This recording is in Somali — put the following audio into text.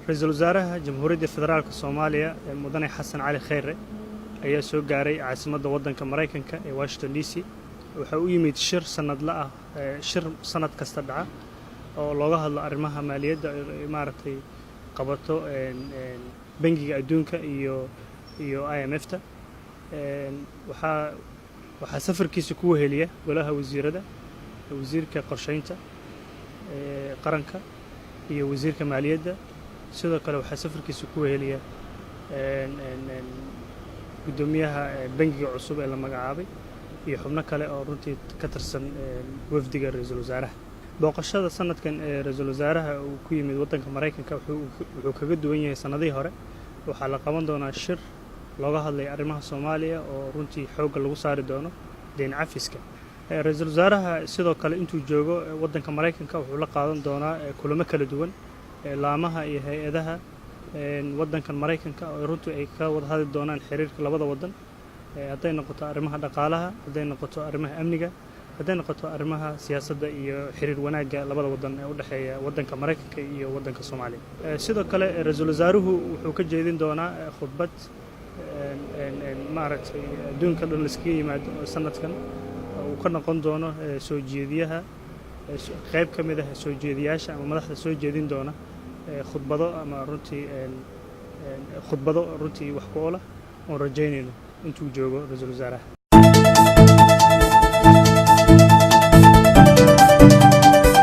Raisul Wasaaraha Jamhuuriyadda Federaalka Soomaaliya mudane Xasan Cali Kheyre ayaa soo gaaray caasimadda waddanka Mareykanka ee Washington DC. Waxa uu yimid shir sanadle ah shir sanad kasta dhaca oo looga hadlo arrimaha maaliyadda maaragtay qabato bangiga adduunka iyo IMF-ta. waxaa safarkiisa ku weheliya golaha wasiirada wasiirka qorsheynta qaranka iyo wasiirka maaliyadda. sidoo kale waxaa safarkiisa ku weheliya gudoomiyaha bangiga cusub ee la magacaabay iyo xubno kale oo runtii ka tirsan wafdiga Raisul Wasaaraha. booqashada sanadkan ee Raisul Wasaaraha uu ku yimid waddanka Mareykanka wuxuu kaga duwan yahay sanadihii hore. waxaa la qaban doonaa shir looga hadlayo arrimaha Soomaaliya oo runtii xoogga lagu saari doono deyn cafiska. Raisul Wasaaraha sidoo kale intuu joogo waddanka Mareykanka wuxuu la qaadan doonaa kulamo kala duwan laamaha iyo hay'adaha waddankan Mareykanka oo runtii ay ka wada hadli doonaan xiriirka labada waddan hadday noqoto arrimaha dhaqaalaha, hadday noqoto arrimaha amniga, hadday noqoto arrimaha siyaasadda iyo xiriir wanaagga labada waddan ee u dhexeeya waddanka Mareykanka iyo waddanka Soomaaliya. sidoo kale Raisul Wasaaruhu wuxuu ka jeedin doonaa khudbad maaragtay adduunka dhan iskaga yimaado sanadkan uu ka noqon doono soo jeediyaha qayb ka mid ah soo jeediyaasha ama madaxda soo jeedin doona khudbado ama khudbado runtii wax ku ola oo rajaynayno intuu joogo Raisul Wasaaraha.